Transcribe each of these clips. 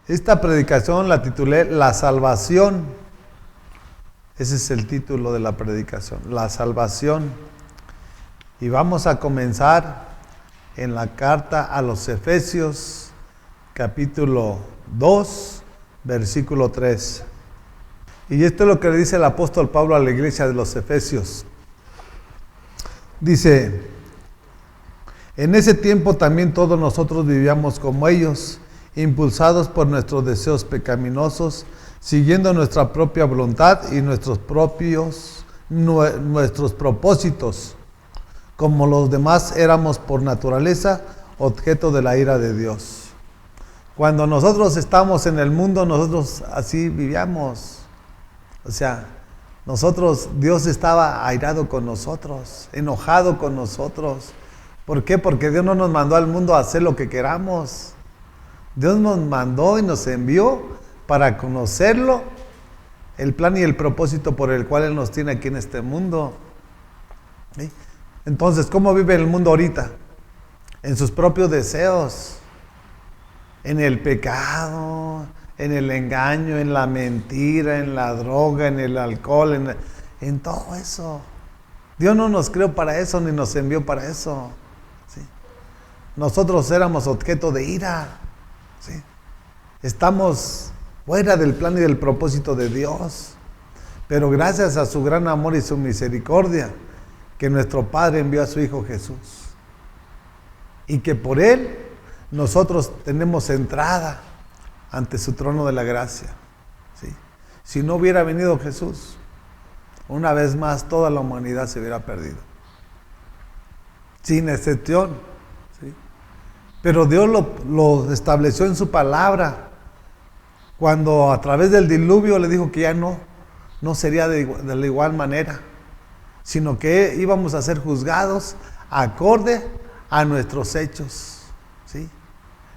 Esta predicación la titulé La Salvación. Ese es el título de la predicación, La Salvación. Y vamos a comenzar en la carta a los Efesios, capítulo 2, versículo 3. Y esto es lo que le dice el apóstol Pablo a la iglesia de los Efesios. Dice: en ese tiempo también todos nosotros vivíamos como ellos, impulsados por nuestros deseos pecaminosos, siguiendo nuestra propia voluntad y nuestros propósitos. Como los demás éramos por naturaleza objeto de la ira de Dios. Cuando nosotros estamos en el mundo, nosotros así vivíamos. O sea, Dios estaba airado con nosotros, enojado con nosotros. ¿Por qué? Porque Dios no nos mandó al mundo a hacer lo que queramos. Dios nos mandó y nos envió para conocerlo, el plan y el propósito por el cual Él nos tiene aquí en este mundo. ¿Sí? Entonces, ¿cómo vive el mundo ahorita? En sus propios deseos, en el pecado, en el engaño, en la mentira, en la droga, en el alcohol, en todo eso. Dios no nos creó para eso, ni nos envió para eso. ¿Sí? Nosotros éramos objeto de ira. ¿Sí? Estamos fuera del plan y del propósito de Dios. Pero gracias a su gran amor y su misericordia, que nuestro Padre envió a su Hijo Jesús. Y que por Él nosotros tenemos entrada ante su trono de la gracia. ¿Sí? Si no hubiera venido Jesús, una vez más toda la humanidad se hubiera perdido. Sin excepción. ¿Sí? Pero Dios lo estableció en su palabra, cuando a través del diluvio le dijo que ya no sería de la igual manera, sino que íbamos a ser juzgados acorde a nuestros hechos. ¿Sí?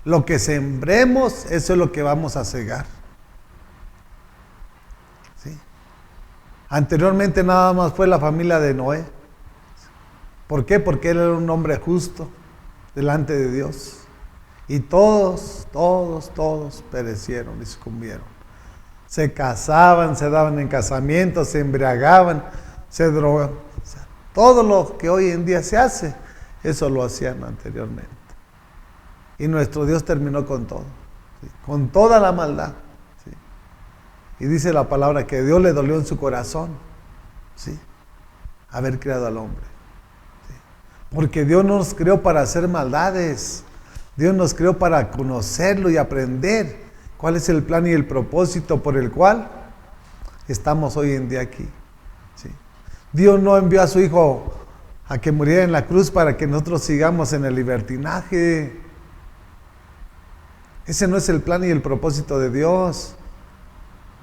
Lo que sembremos, eso es lo que vamos a cegar. ¿Sí? Anteriormente nada más fue la familia de Noé. ¿Por qué? Porque él era un hombre justo delante de Dios. Y todos perecieron y sucumbieron. Se casaban, se daban en casamiento, se embriagaban, se drogaban. O sea, todo lo que hoy en día se hace, eso lo hacían anteriormente. Y nuestro Dios terminó con todo, ¿sí? Con toda la maldad. ¿Sí? Y dice la palabra que Dios le dolió en su corazón, ¿sí?, haber creado al hombre. ¿Sí? Porque Dios nos creó para hacer maldades. Dios nos creó para conocerlo y aprender cuál es el plan y el propósito por el cual estamos hoy en día aquí. ¿Sí? Dios no envió a su Hijo a que muriera en la cruz para que nosotros sigamos en el libertinaje. Ese no es el plan y el propósito de Dios.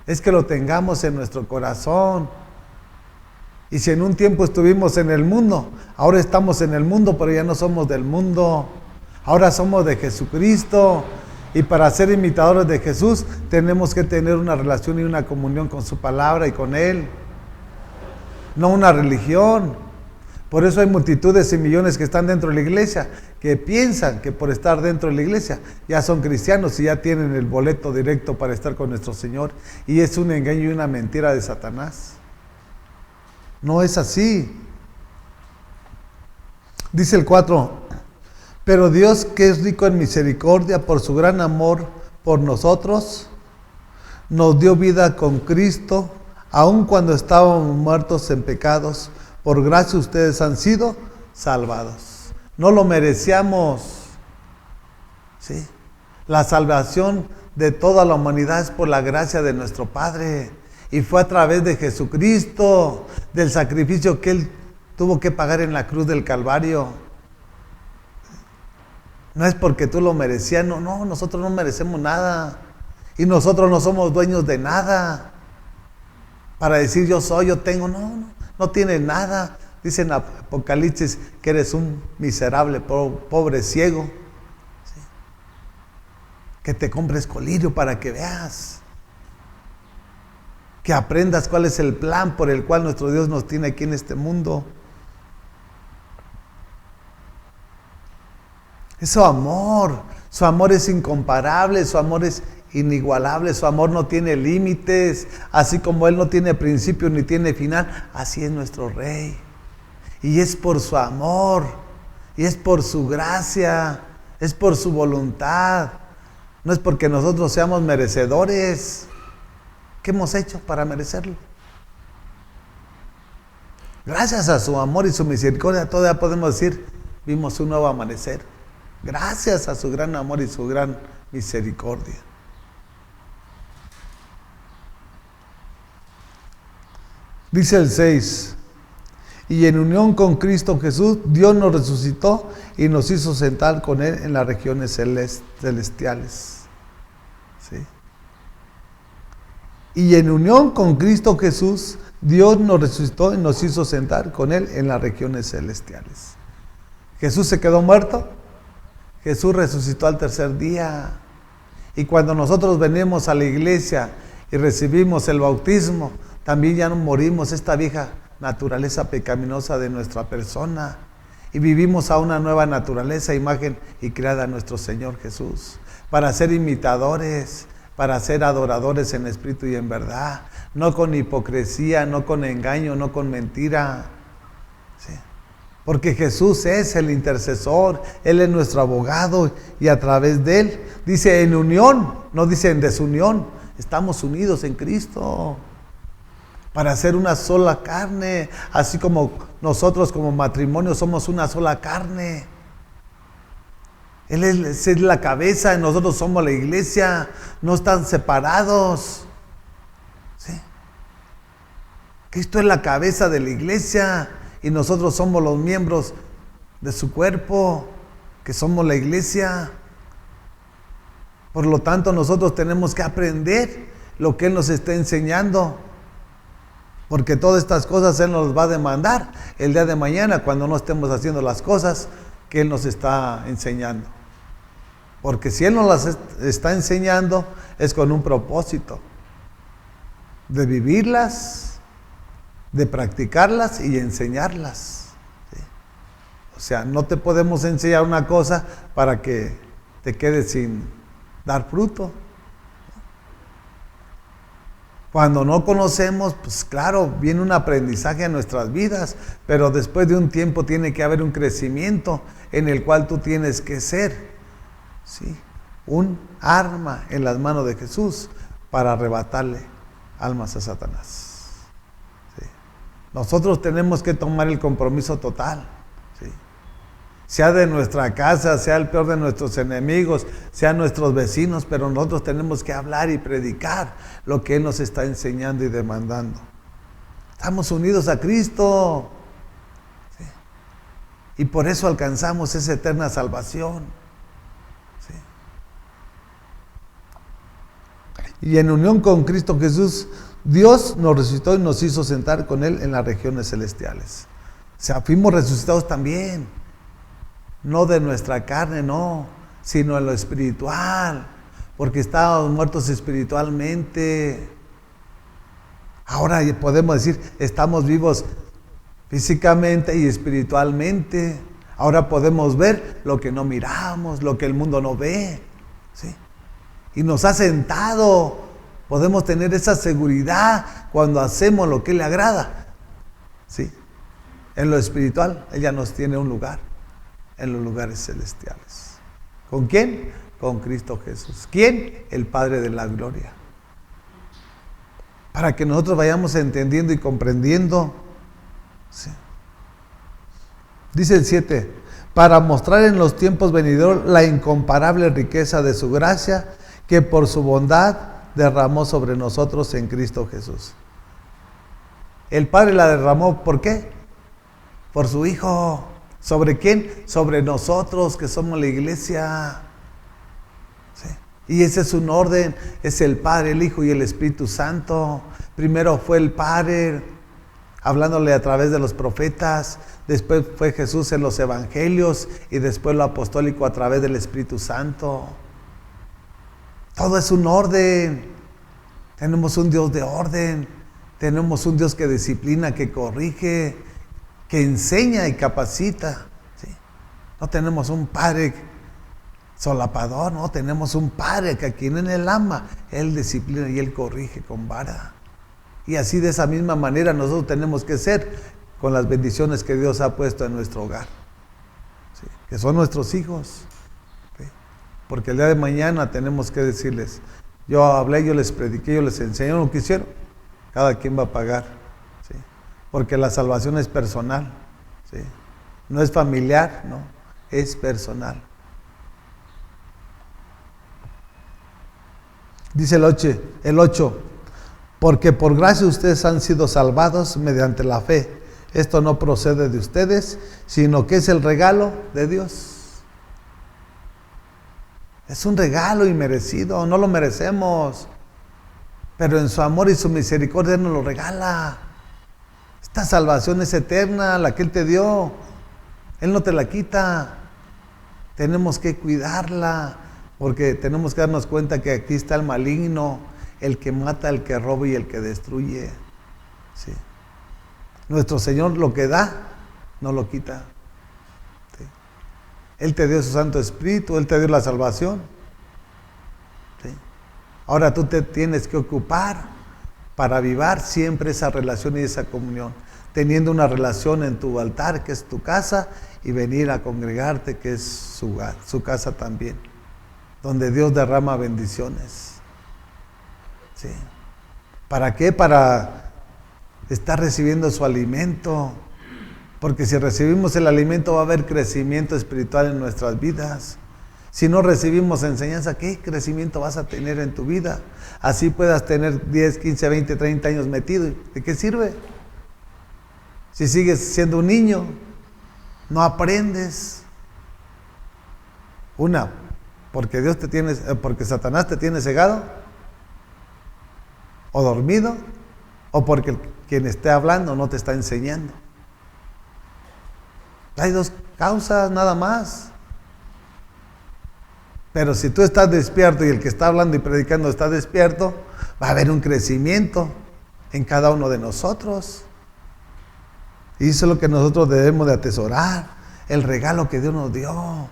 Es que lo tengamos en nuestro corazón. Y si en un tiempo estuvimos en el mundo, ahora estamos en el mundo, pero ya no somos del mundo. Ahora somos de Jesucristo. Y para ser imitadores de Jesús, tenemos que tener una relación y una comunión con su palabra y con Él. No una religión. Por eso hay multitudes y millones que están dentro de la iglesia, que piensan que por estar dentro de la iglesia ya son cristianos y ya tienen el boleto directo para estar con nuestro Señor. Y es un engaño y una mentira de Satanás. No es así. Dice el 4: pero Dios, que es rico en misericordia por su gran amor por nosotros, nos dio vida con Cristo, aun cuando estábamos muertos en pecados. Por gracia ustedes han sido salvados. No lo merecíamos. ¿Sí? La salvación de toda la humanidad es por la gracia de nuestro Padre. Y fue a través de Jesucristo, del sacrificio que Él tuvo que pagar en la cruz del Calvario. No es porque tú lo merecías, no, nosotros no merecemos nada. Y nosotros no somos dueños de nada. Para decir yo soy, yo tengo, no tienes nada. Dice en Apocalipsis que eres un miserable, pobre ciego. ¿Sí? Que te compres colirio para que veas. Que aprendas cuál es el plan por el cual nuestro Dios nos tiene aquí en este mundo. Es su amor. Su amor es incomparable, su amor es inigualable, su amor no tiene límites. Así como Él no tiene principio ni tiene final, así es nuestro Rey. Y es por su amor, y es por su gracia, es por su voluntad. No es porque nosotros seamos merecedores. ¿Qué hemos hecho para merecerlo? Gracias a su amor y su misericordia todavía podemos decir, vimos un nuevo amanecer. Gracias a su gran amor y su gran misericordia. Dice el 6, y en unión con Cristo Jesús, Dios nos resucitó y nos hizo sentar con Él en las regiones celestiales. ¿Sí? Y en unión con Cristo Jesús, Dios nos resucitó y nos hizo sentar con Él en las regiones celestiales. Jesús se quedó muerto. Jesús resucitó al tercer día. Y cuando nosotros venimos a la iglesia y recibimos el bautismo, también ya no morimos esta vieja naturaleza pecaminosa de nuestra persona. Y vivimos a una nueva naturaleza, imagen y creada a nuestro Señor Jesús. Para ser imitadores, para ser adoradores en espíritu y en verdad. No con hipocresía, no con engaño, no con mentira. ¿Sí? Porque Jesús es el intercesor, Él es nuestro abogado y a través de Él, dice en unión, no dice en desunión, estamos unidos en Cristo para hacer una sola carne, así como nosotros como matrimonio somos una sola carne. Él es la cabeza y nosotros somos la iglesia, no están separados. ¿Sí? Cristo es la cabeza de la iglesia y nosotros somos los miembros de su cuerpo, que somos la iglesia. Por lo tanto, nosotros tenemos que aprender lo que Él nos está enseñando, porque todas estas cosas Él nos va a demandar el día de mañana cuando no estemos haciendo las cosas que Él nos está enseñando. Porque si Él nos las está enseñando es con un propósito de vivirlas, de practicarlas y enseñarlas. ¿Sí? O sea, no te podemos enseñar una cosa para que te quedes sin dar fruto. Cuando no conocemos, pues claro, viene un aprendizaje a nuestras vidas, pero después de un tiempo tiene que haber un crecimiento en el cual tú tienes que ser, ¿sí?, un arma en las manos de Jesús para arrebatarle almas a Satanás. ¿Sí? Nosotros tenemos que tomar el compromiso total, ¿sí?, sea de nuestra casa, sea el peor de nuestros enemigos, sean nuestros vecinos, pero nosotros tenemos que hablar y predicar lo que Él nos está enseñando y demandando. Estamos unidos a Cristo, ¿sí?, y por eso alcanzamos esa eterna salvación. ¿Sí? Y en unión con Cristo Jesús, Dios nos resucitó y nos hizo sentar con Él en las regiones celestiales. O sea, fuimos resucitados también. No de nuestra carne, no, sino en lo espiritual, porque estábamos muertos espiritualmente. Ahora podemos decir, estamos vivos físicamente y espiritualmente. Ahora podemos ver lo que no miramos, lo que el mundo no ve, ¿sí? Y nos ha sentado, podemos tener esa seguridad cuando hacemos lo que le agrada, ¿sí? En lo espiritual, ella nos tiene un lugar en los lugares celestiales. ¿Con quién? Con Cristo Jesús. ¿Quién? El Padre de la gloria. Para que nosotros vayamos entendiendo y comprendiendo. Sí. Dice el 7, para mostrar en los tiempos venideros la incomparable riqueza de su gracia, que por su bondad derramó sobre nosotros en Cristo Jesús. El Padre la derramó, ¿por qué? Por su Hijo. ¿Sobre quién? Sobre nosotros, que somos la iglesia. ¿Sí? Y ese es un orden, es el Padre, el Hijo y el Espíritu Santo. Primero fue el Padre, hablándole a través de los profetas, después fue Jesús en los evangelios y después lo apostólico a través del Espíritu Santo. Todo es un orden. Tenemos un Dios de orden, tenemos un Dios que disciplina, que corrige, que enseña y capacita. ¿Sí? No tenemos un Padre solapador, no, tenemos un Padre que a quien Él ama, Él disciplina y Él corrige con vara. Y así de esa misma manera nosotros tenemos que ser con las bendiciones que Dios ha puesto en nuestro hogar, ¿sí? Que son nuestros hijos, ¿sí? Porque el día de mañana tenemos que decirles, yo hablé, yo les prediqué, yo les enseñé lo que hicieron, cada quien va a pagar, ¿sí? Porque la salvación es personal, ¿sí? No es familiar, no, es personal. Dice el 8, porque por gracia ustedes han sido salvados mediante la fe. Esto no procede de ustedes, sino que es el regalo de Dios. Es un regalo inmerecido, no lo merecemos, pero en su amor y su misericordia nos lo regala. Esta salvación es eterna, la que Él te dio. Él no te la quita. Tenemos que cuidarla, porque tenemos que darnos cuenta que aquí está el maligno, el que mata, el que roba y el que destruye. ¿Sí? Nuestro Señor lo que da, no lo quita. ¿Sí? Él te dio su Santo Espíritu, Él te dio la salvación. ¿Sí? Ahora tú te tienes que ocupar para avivar siempre esa relación y esa comunión, teniendo una relación en tu altar, que es tu casa, y venir a congregarte, que es su casa también, donde Dios derrama bendiciones. ¿Sí? ¿Para qué? Para estar recibiendo su alimento, porque si recibimos el alimento va a haber crecimiento espiritual en nuestras vidas. Si no recibimos enseñanza, ¿qué crecimiento vas a tener en tu vida? Así puedas tener 10, 15, 20, 30 años metido. ¿De qué sirve? Si sigues siendo un niño, no aprendes. Porque porque Satanás te tiene cegado, o dormido, o porque quien esté hablando no te está enseñando. Hay dos causas nada más. Pero si tú estás despierto y el que está hablando y predicando está despierto, va a haber un crecimiento en cada uno de nosotros. Y eso es lo que nosotros debemos de atesorar, el regalo que Dios nos dio.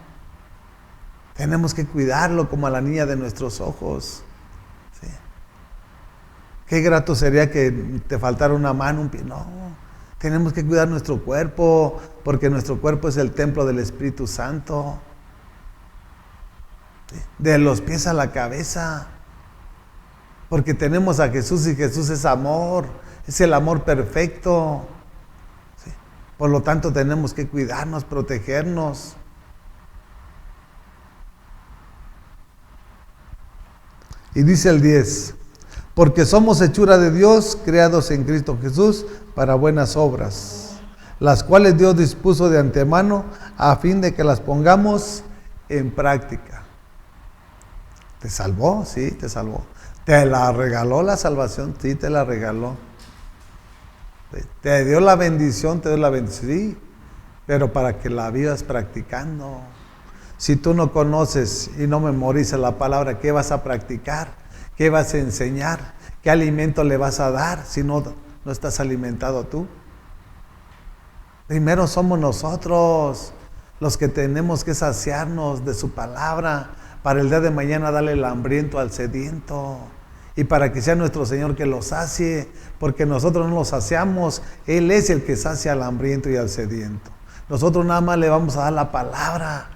Tenemos que cuidarlo como a la niña de nuestros ojos. ¿Sí? Qué grato sería que te faltara una mano, un pie. No, tenemos que cuidar nuestro cuerpo, porque nuestro cuerpo es el templo del Espíritu Santo. ¿Sí? De los pies a la cabeza. Porque tenemos a Jesús y Jesús es amor, es el amor perfecto. ¿Sí? Por lo tanto tenemos que cuidarnos, protegernos. Y dice el 10, porque somos hechura de Dios, creados en Cristo Jesús para buenas obras, las cuales Dios dispuso de antemano a fin de que las pongamos en práctica. ¿Te salvó? Sí, te salvó. ¿Te la regaló la salvación? Sí, te la regaló. ¿Te dio la bendición? Te dio la bendición, sí, pero para que la vivas practicando. Si tú no conoces y no memorizas la palabra, ¿qué vas a practicar? ¿Qué vas a enseñar? ¿Qué alimento le vas a dar si no estás alimentado tú? Primero somos nosotros los que tenemos que saciarnos de su palabra para el día de mañana darle el hambriento al sediento y para que sea nuestro Señor que lo sacie, porque nosotros no lo saciamos, Él es el que sacia al hambriento y al sediento. Nosotros nada más le vamos a dar la palabra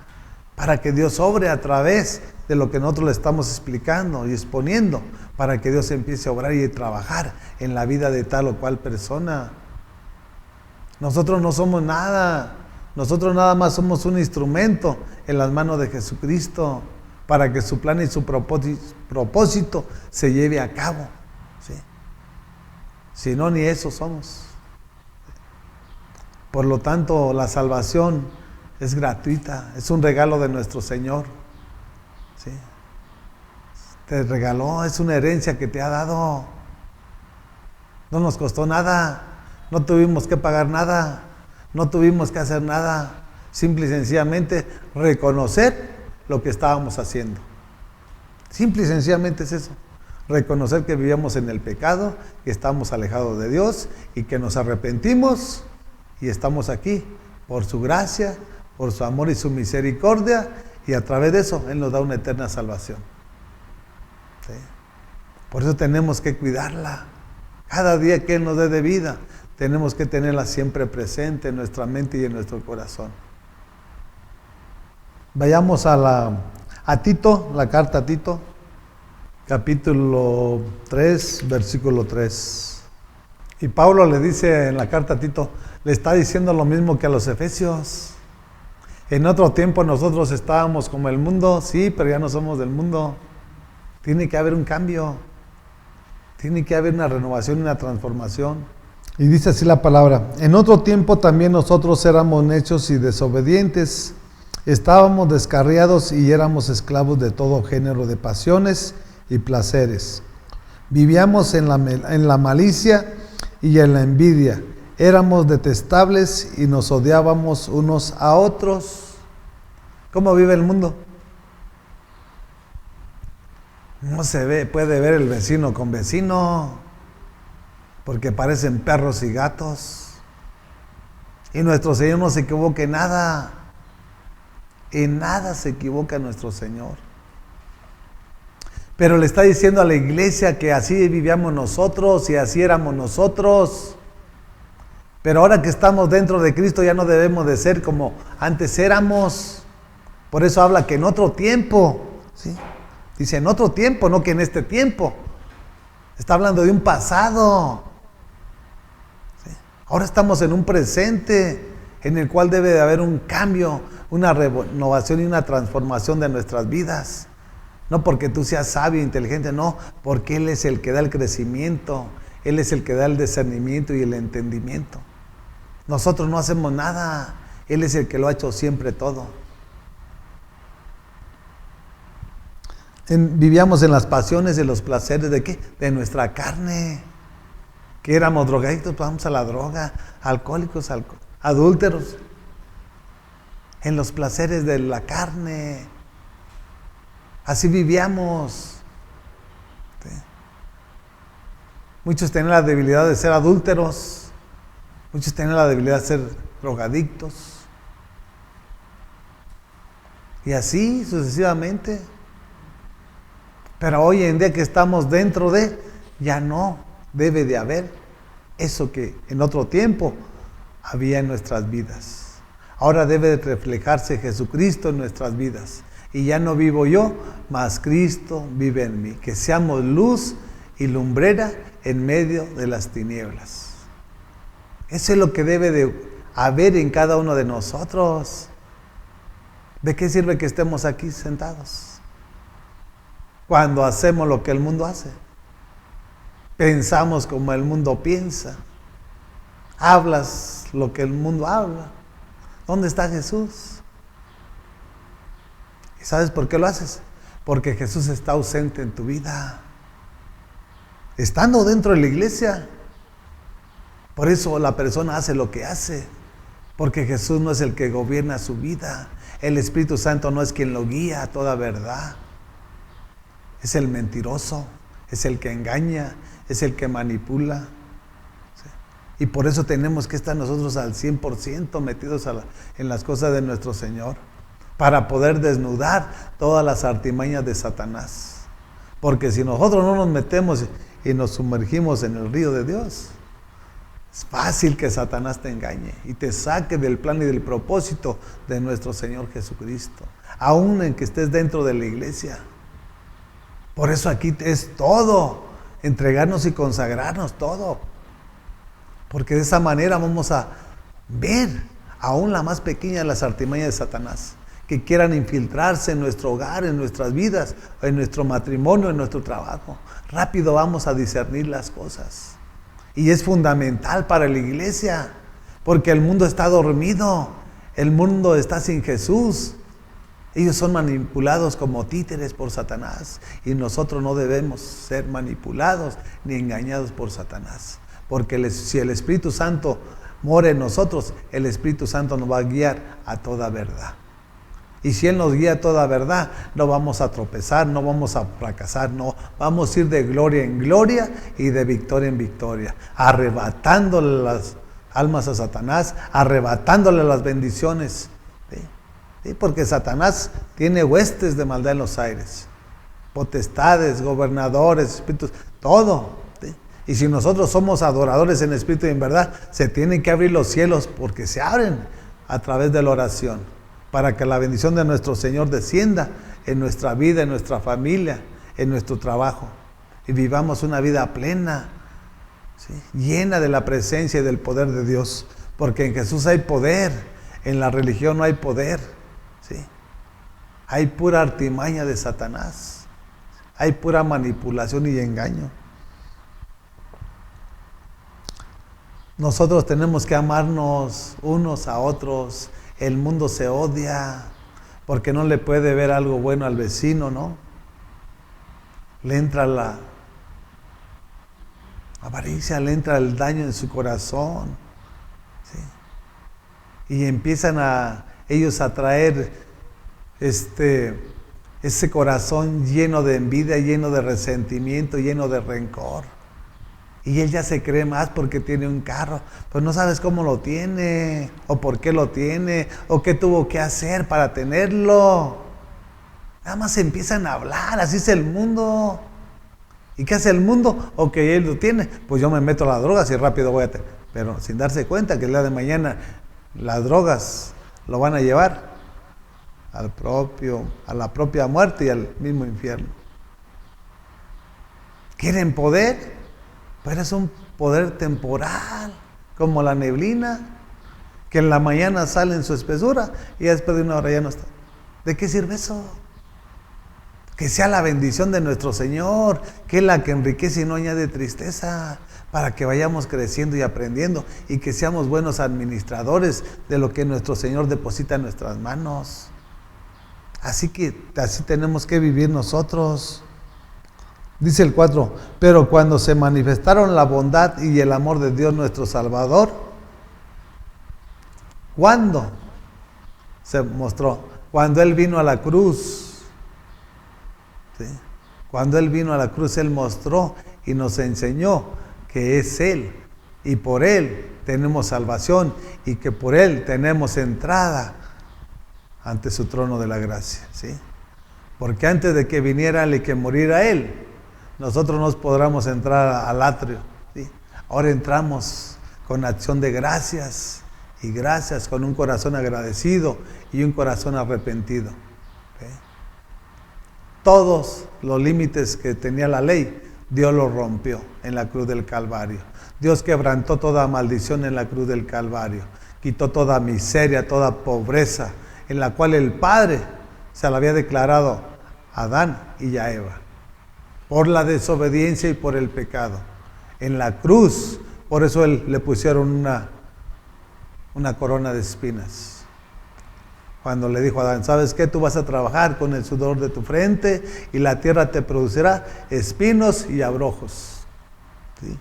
para que Dios obre a través de lo que nosotros le estamos explicando y exponiendo, para que Dios empiece a obrar y a trabajar en la vida de tal o cual persona. Nosotros no somos nada, nosotros nada más somos un instrumento en las manos de Jesucristo, para que su plan y su propósito se lleve a cabo. ¿Sí? Si no, ni eso somos. Por lo tanto, la salvación es gratuita, es un regalo de nuestro Señor. ¿Sí? Te regaló, es una herencia que te ha dado. No nos costó nada, no tuvimos que pagar nada, no tuvimos que hacer nada. Simple y sencillamente reconocer lo que estábamos haciendo. Simple y sencillamente es eso. Reconocer que vivíamos en el pecado, que estamos alejados de Dios y que nos arrepentimos y estamos aquí por su gracia, por su amor y su misericordia, y a través de eso Él nos da una eterna salvación. ¿Sí? Por eso tenemos que cuidarla. Cada día que Él nos dé de vida, tenemos que tenerla siempre presente en nuestra mente y en nuestro corazón. Vayamos a Tito, la carta a Tito, capítulo 3, versículo 3. Y Pablo le dice en la carta a Tito, le está diciendo lo mismo que a los efesios. En otro tiempo nosotros estábamos como el mundo, sí, pero ya no somos del mundo. Tiene que haber un cambio. Tiene que haber una renovación y una transformación. Y dice así la palabra: en otro tiempo también nosotros éramos necios y desobedientes, estábamos descarriados y éramos esclavos de todo género de pasiones y placeres. Vivíamos en la malicia y en la envidia, éramos detestables y nos odiábamos unos a otros. ¿Cómo vive el mundo? No se puede ver el vecino con vecino, porque parecen perros y gatos. Y nuestro Señor no se equivoca en nada. En nada se equivoca nuestro Señor. Pero le está diciendo a la iglesia que así vivíamos nosotros y así éramos nosotros. Pero ahora que estamos dentro de Cristo ya no debemos de ser como antes éramos. Por eso habla que en otro tiempo, ¿sí? Dice en otro tiempo, no que en este tiempo. Está hablando de un pasado. ¿Sí? Ahora estamos en un presente en el cual debe de haber un cambio, una renovación y una transformación de nuestras vidas. No porque tú seas sabio e inteligente, no, porque Él es el que da el crecimiento, Él es el que da el discernimiento y el entendimiento. Nosotros no hacemos nada, Él es el que lo ha hecho siempre todo. Vivíamos en las pasiones y los placeres ¿de qué? De nuestra carne. Que éramos drogadictos, pues vamos a la droga, alcohólicos, adúlteros. En los placeres de la carne. Así vivíamos. ¿Sí? Muchos tenían la debilidad de ser adúlteros. Muchos tenían la debilidad de ser drogadictos. Y así sucesivamente. Pero hoy en día que estamos dentro de, ya no debe de haber eso que en otro tiempo había en nuestras vidas. Ahora debe de reflejarse Jesucristo en nuestras vidas. Y ya no vivo yo, mas Cristo vive en mí. Que seamos luz y lumbrera en medio de las tinieblas. Eso es lo que debe de haber en cada uno de nosotros. ¿De qué sirve que estemos aquí sentados? Cuando hacemos lo que el mundo hace. Pensamos como el mundo piensa. Hablas lo que el mundo habla. ¿Dónde está Jesús? ¿Y sabes por qué lo haces? Porque Jesús está ausente en tu vida. Estando dentro de la iglesia. Por eso la persona hace lo que hace. Porque Jesús no es el que gobierna su vida. El Espíritu Santo no es quien lo guía a toda verdad. Es el mentiroso, es el que engaña, es el que manipula. ¿Sí? Y por eso tenemos que estar nosotros al 100% metidos en las cosas de nuestro Señor, para poder desnudar todas las artimañas de Satanás. Porque si nosotros no nos metemos y nos sumergimos en el río de Dios, es fácil que Satanás te engañe y te saque del plan y del propósito de nuestro Señor Jesucristo, aún en que estés dentro de la iglesia. Por eso aquí es todo, entregarnos y consagrarnos todo. Porque de esa manera vamos a ver aún la más pequeña de las artimañas de Satanás, que quieran infiltrarse en nuestro hogar, en nuestras vidas, en nuestro matrimonio, en nuestro trabajo. Rápido vamos a discernir las cosas. Y es fundamental para la iglesia, porque el mundo está dormido, el mundo está sin Jesús. Ellos son manipulados como títeres por Satanás y nosotros no debemos ser manipulados ni engañados por Satanás. Porque si el Espíritu Santo mora en nosotros, el Espíritu Santo nos va a guiar a toda verdad. Y si Él nos guía a toda verdad, no vamos a tropezar, no vamos a fracasar, no. Vamos a ir de gloria en gloria y de victoria en victoria, arrebatándole las almas a Satanás, arrebatándole las bendiciones. ¿Sí? ¿sí? Porque Satanás tiene huestes de maldad en los aires, potestades, gobernadores, espíritus, todo. ¿Sí? Y si nosotros somos adoradores en espíritu y en verdad, se tienen que abrir los cielos, porque se abren a través de la oración, para que la bendición de nuestro Señor descienda en nuestra vida, en nuestra familia, en nuestro trabajo, y vivamos una vida plena, ¿sí? Llena de la presencia y del poder de Dios, porque en Jesús hay poder, en la religión no hay poder, ¿sí? Hay pura artimaña de Satanás, hay pura manipulación y engaño. Nosotros tenemos que amarnos unos a otros. El mundo se odia porque no le puede ver algo bueno al vecino, ¿no? Le entra la avaricia, le entra el daño en su corazón, ¿sí? Y empiezan ellos a traer ese corazón lleno de envidia, lleno de resentimiento, lleno de rencor. Y él ya se cree más porque tiene un carro, pues no sabes cómo lo tiene, o por qué lo tiene, o qué tuvo que hacer para tenerlo. Nada más empiezan a hablar, así es el mundo. ¿Y qué hace el mundo? Ok, él lo tiene, pues yo me meto a las drogas y rápido voy a tener. Pero sin darse cuenta que el día de mañana las drogas lo van a llevar a la propia muerte y al mismo infierno. ¿Quieren poder? Pero es un poder temporal, como la neblina, que en la mañana sale en su espesura y después de una hora ya no está. ¿De qué sirve eso? Que sea la bendición de nuestro Señor, que es la que enriquece y no añade tristeza, para que vayamos creciendo y aprendiendo y que seamos buenos administradores de lo que nuestro Señor deposita en nuestras manos. Así tenemos que vivir nosotros. Dice el 4, pero cuando se manifestaron la bondad y el amor de Dios nuestro Salvador, ¿cuándo se mostró? Cuando Él vino a la cruz, ¿sí? Cuando Él vino a la cruz, Él mostró y nos enseñó que es Él, y por Él tenemos salvación, y que por Él tenemos entrada ante su trono de la gracia, ¿sí? Porque antes de que viniera Él y que muriera Él, nosotros nos podremos entrar al atrio, ¿sí? Ahora entramos con acción de gracias y gracias, con un corazón agradecido y un corazón arrepentido, ¿sí? Todos los límites que tenía la ley, Dios los rompió en la cruz del Calvario. Dios quebrantó toda maldición en la cruz del Calvario. Quitó toda miseria, toda pobreza, en la cual el Padre se la había declarado a Adán y a Eva, por la desobediencia y por el pecado. En la cruz, por eso le pusieron una corona de espinas. Cuando le dijo a Adán, ¿sabes qué? Tú vas a trabajar con el sudor de tu frente y la tierra te producirá espinos y abrojos, ¿sí?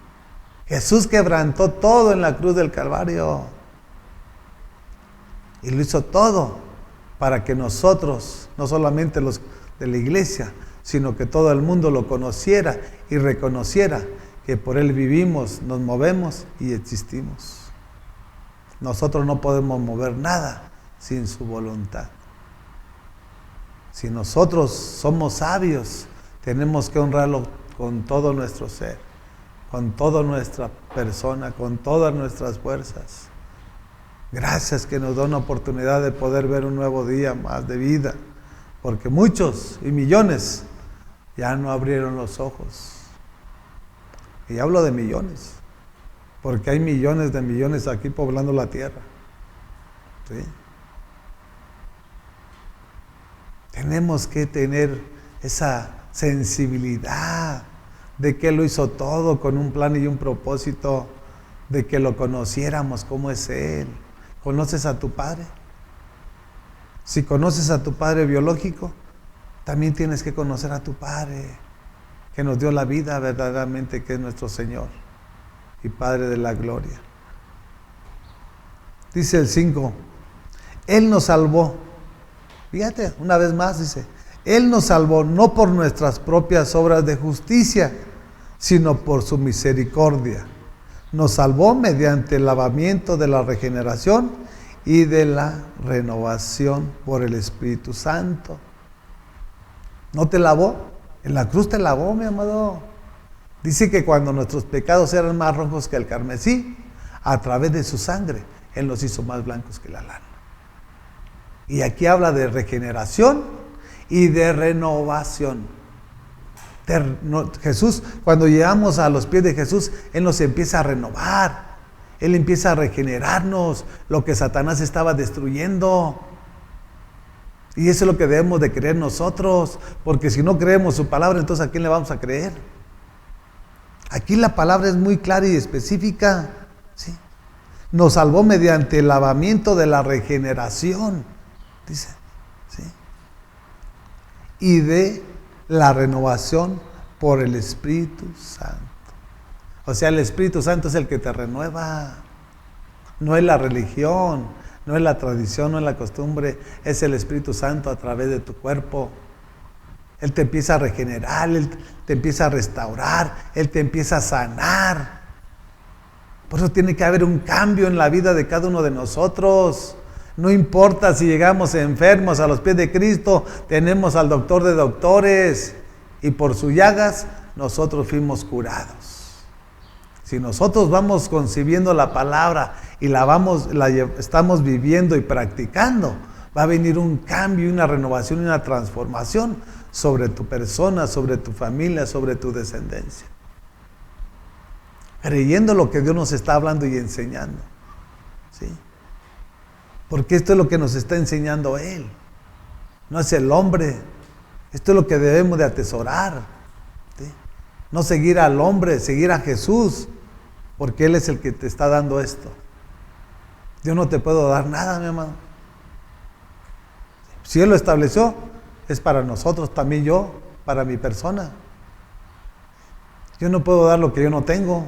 Jesús quebrantó todo en la cruz del Calvario. Y lo hizo todo para que nosotros, no solamente los de la iglesia, sino que todo el mundo lo conociera y reconociera que por Él vivimos, nos movemos y existimos. Nosotros no podemos mover nada sin su voluntad. Si nosotros somos sabios, tenemos que honrarlo con todo nuestro ser, con toda nuestra persona, con todas nuestras fuerzas. Gracias que nos da una oportunidad de poder ver un nuevo día más de vida, porque muchos y millones ya no abrieron los ojos. Y hablo de millones, porque hay millones de millones aquí poblando la tierra, ¿sí? Tenemos que tener esa sensibilidad de que Él lo hizo todo con un plan y un propósito, de que lo conociéramos como es Él. ¿Conoces a tu Padre? Si conoces a tu Padre biológico, también tienes que conocer a tu Padre, que nos dio la vida verdaderamente, que es nuestro Señor y Padre de la gloria. Dice el 5, Él nos salvó. Fíjate, una vez más dice, Él nos salvó no por nuestras propias obras de justicia, sino por su misericordia. Nos salvó mediante el lavamiento de la regeneración y de la renovación por el Espíritu Santo. ¿No te lavó? En la cruz te lavó, mi amado. Dice que cuando nuestros pecados eran más rojos que el carmesí, a través de su sangre, Él los hizo más blancos que la lana. Y aquí habla de regeneración y de renovación. Jesús, cuando llegamos a los pies de Jesús, Él nos empieza a renovar. Él empieza a regenerarnos lo que Satanás estaba destruyendo. Y eso es lo que debemos de creer nosotros, porque si no creemos su palabra, entonces ¿a quién le vamos a creer? Aquí la palabra es muy clara y específica, ¿sí? Nos salvó mediante el lavamiento de la regeneración, dice, ¿sí? Y de la renovación por el Espíritu Santo. O sea, el Espíritu Santo es el que te renueva. No es la religión, no es la tradición, no es la costumbre, es el Espíritu Santo a través de tu cuerpo. Él te empieza a regenerar, Él te empieza a restaurar, Él te empieza a sanar. Por eso tiene que haber un cambio en la vida de cada uno de nosotros. No importa si llegamos enfermos a los pies de Cristo, tenemos al doctor de doctores y por sus llagas nosotros fuimos curados. Si nosotros vamos concibiendo la palabra y la estamos viviendo y practicando, va a venir un cambio, una renovación y una transformación sobre tu persona, sobre tu familia, sobre tu descendencia. Creyendo lo que Dios nos está hablando y enseñando, ¿sí? Porque esto es lo que nos está enseñando Él. No es el hombre. Esto es lo que debemos de atesorar, ¿sí? No seguir al hombre, seguir a Jesús, porque Él es el que te está dando esto. Yo no te puedo dar nada, mi amado. Si Él lo estableció, es para nosotros, también yo, para mi persona. Yo no puedo dar lo que yo no tengo.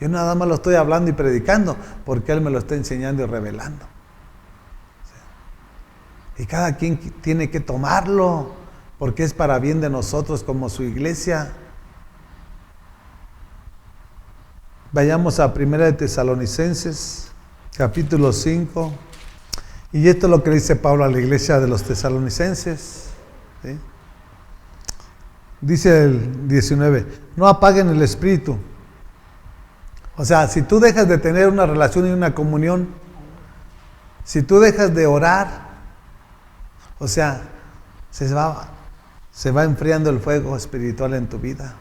Yo nada más lo estoy hablando y predicando, porque Él me lo está enseñando y revelando. Y cada quien tiene que tomarlo, porque es para bien de nosotros como su iglesia. Vayamos a 1 de Tesalonicenses, capítulo 5. Y esto es lo que dice Pablo a la iglesia de los tesalonicenses, ¿sí? Dice el 19, no apaguen el espíritu. O sea, si tú dejas de tener una relación y una comunión, si tú dejas de orar, o sea, se va enfriando el fuego espiritual en tu vida.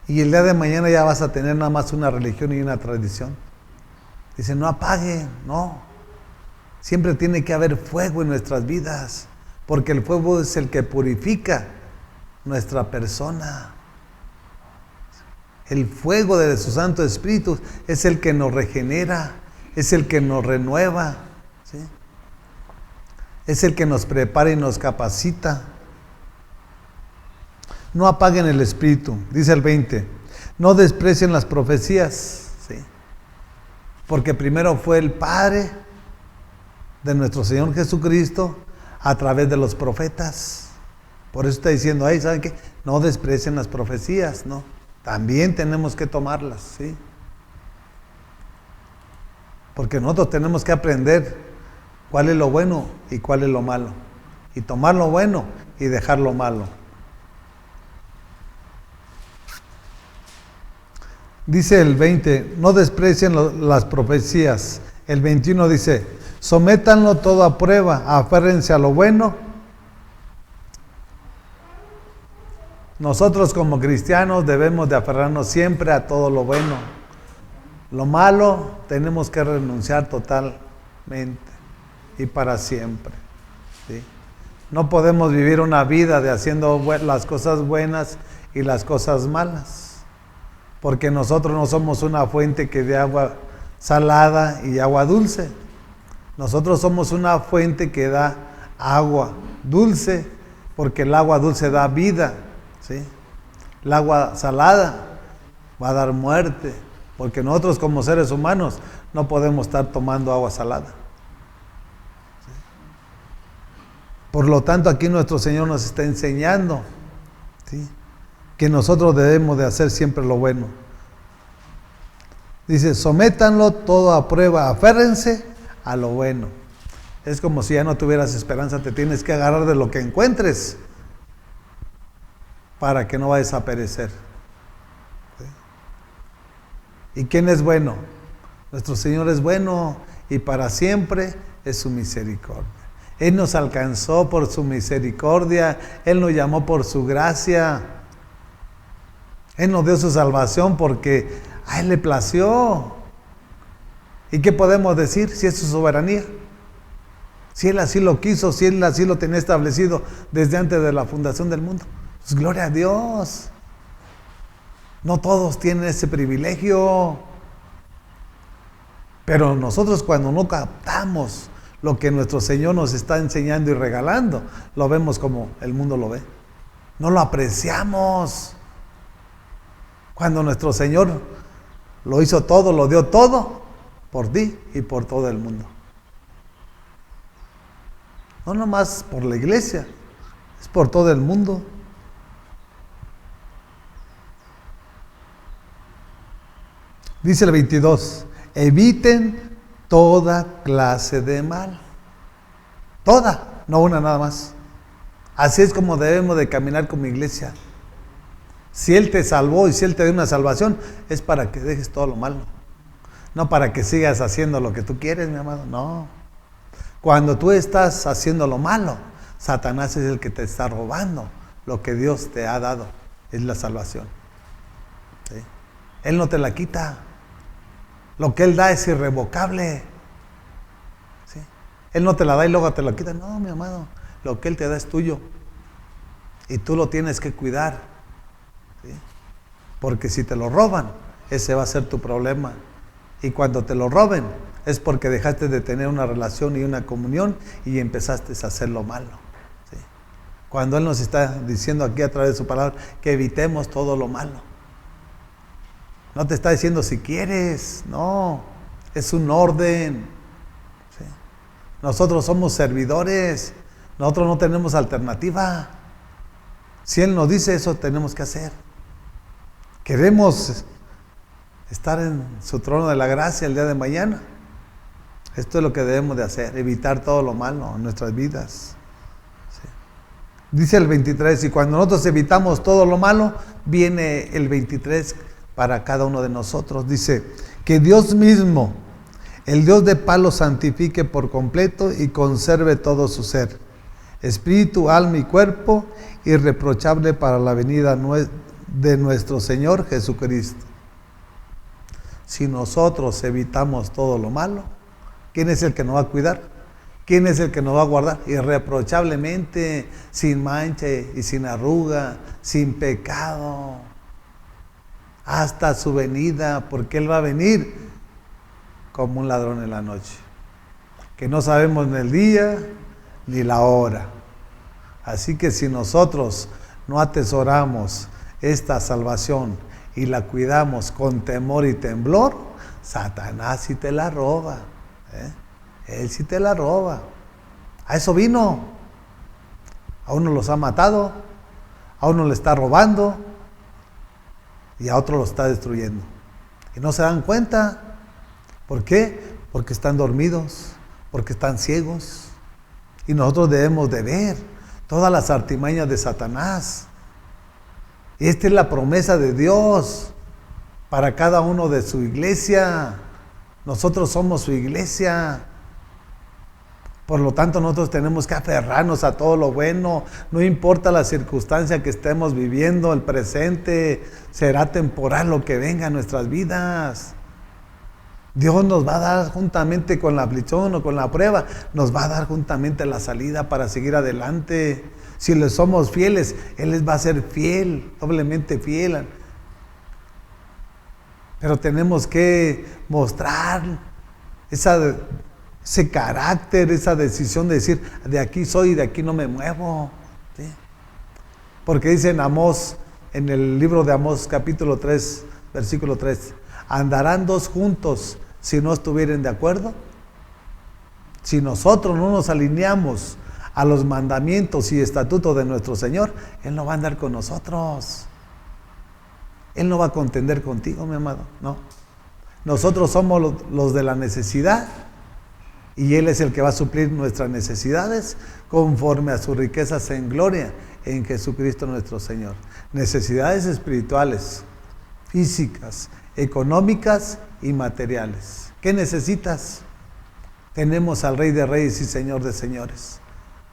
Y el día de mañana ya vas a tener nada más una religión y una tradición. Dice, no apaguen, no. Siempre tiene que haber fuego en nuestras vidas, porque el fuego es el que purifica nuestra persona. El fuego de su Santo Espíritu es el que nos regenera, es el que nos renueva, ¿sí? Es el que nos prepara y nos capacita. No apaguen el espíritu, dice el 20. No desprecien las profecías, ¿sí? Porque primero fue el Padre de nuestro Señor Jesucristo a través de los profetas. Por eso está diciendo ahí, ¿saben qué? No desprecien las profecías, ¿no? También tenemos que tomarlas, ¿sí? Porque nosotros tenemos que aprender cuál es lo bueno y cuál es lo malo. Y tomar lo bueno y dejar lo malo. Dice el 20, no desprecien las profecías. El 21 dice, sométanlo todo a prueba, aférrense a lo bueno. Nosotros como cristianos debemos de aferrarnos siempre a todo lo bueno. Lo malo tenemos que renunciar totalmente y para siempre, ¿sí? No podemos vivir una vida de haciendo las cosas buenas y las cosas malas, porque nosotros no somos una fuente que de agua salada y agua dulce. Nosotros somos una fuente que da agua dulce, porque el agua dulce da vida, ¿sí? El agua salada va a dar muerte, porque nosotros como seres humanos no podemos estar tomando agua salada. ¿Sí? Por lo tanto, aquí nuestro Señor nos está enseñando, ¿sí?, que nosotros debemos de hacer siempre lo bueno. Dice, sométanlo todo a prueba, aférrense a lo bueno. Es como si ya no tuvieras esperanza, te tienes que agarrar de lo que encuentres para que no vayas a perecer. ¿Sí? ¿Y quién es bueno? Nuestro Señor es bueno y para siempre es su misericordia. Él nos alcanzó por su misericordia, Él nos llamó por su gracia, Él nos dio su salvación porque a Él le plació. ¿Y qué podemos decir si es su soberanía? Si Él así lo quiso, si Él así lo tenía establecido desde antes de la fundación del mundo. Pues gloria a Dios. No todos tienen ese privilegio. Pero nosotros cuando no captamos lo que nuestro Señor nos está enseñando y regalando, lo vemos como el mundo lo ve. No lo apreciamos. Cuando nuestro Señor lo hizo todo, lo dio todo por ti y por todo el mundo. No nomás por la iglesia, es por todo el mundo. Dice el 22, eviten toda clase de mal. Toda, no una nada más. Así es como debemos de caminar como iglesia. Si Él te salvó y si Él te dio una salvación, es para que dejes todo lo malo. No para que sigas haciendo lo que tú quieres, mi amado, no. Cuando tú estás haciendo lo malo, Satanás es el que te está robando lo que Dios te ha dado, es la salvación. ¿Sí? Él no te la quita. Lo que Él da es irrevocable. ¿Sí? Él no te la da y luego te la quita. No, mi amado, lo que Él te da es tuyo. Y tú lo tienes que cuidar. ¿Sí? Porque si te lo roban, ese va a ser tu problema. Y cuando te lo roben, es porque dejaste de tener una relación y una comunión y empezaste a hacer lo malo. ¿Sí? Cuando Él nos está diciendo aquí a través de su palabra que evitemos todo lo malo. No te está diciendo si quieres, no, es un orden. ¿Sí? Nosotros somos servidores, nosotros no tenemos alternativa. Si Él nos dice eso, tenemos que hacer. Queremos estar en su trono de la gracia el día de mañana. Esto es lo que debemos de hacer, evitar todo lo malo en nuestras vidas. ¿Sí? Dice el 23, y cuando nosotros evitamos todo lo malo, viene el 23 para cada uno de nosotros. Dice, que Dios mismo, el Dios de paz, lo santifique por completo y conserve todo su ser, espíritu, alma y cuerpo, irreprochable para la venida de nuestro Señor Jesucristo. Si nosotros evitamos todo lo malo, ¿quién es el que nos va a cuidar? ¿Quién es el que nos va a guardar? Irreprochablemente, sin mancha y sin arruga, sin pecado, hasta su venida, porque Él va a venir como un ladrón en la noche, que no sabemos ni el día ni la hora. Así que si nosotros no atesoramos esta salvación y la cuidamos con temor y temblor, Satanás sí te la roba. Él sí te la roba. A eso vino. A uno los ha matado, a uno le está robando y a otro lo está destruyendo. Y no se dan cuenta. ¿Por qué? Porque están dormidos, porque están ciegos. Y nosotros debemos de ver todas las artimañas de Satanás. Y esta es la promesa de Dios para cada uno de su iglesia. Nosotros somos su iglesia. Por lo tanto, nosotros tenemos que aferrarnos a todo lo bueno. No importa la circunstancia que estemos viviendo, el presente será temporal lo que venga en nuestras vidas. Dios nos va a dar juntamente con la aflicción o con la prueba, nos va a dar juntamente la salida para seguir adelante. Si le somos fieles, Él les va a ser fiel, doblemente fiel. Pero tenemos que mostrar ese carácter, esa decisión de decir, de aquí soy y de aquí no me muevo. ¿Sí? Porque dice en Amós, en el libro de Amós, capítulo 3, versículo 3, ¿andarán dos juntos si no estuvieren de acuerdo? Si nosotros no nos alineamos a los mandamientos y estatutos de nuestro Señor, Él no va a andar con nosotros. Él no va a contender contigo, mi amado, no. Nosotros somos los de la necesidad Y Él es el que va a suplir nuestras necesidades conforme a sus riquezas en gloria en Jesucristo nuestro Señor. Necesidades espirituales, físicas, económicas y materiales. ¿Qué necesitas? Tenemos al Rey de Reyes y Señor de Señores,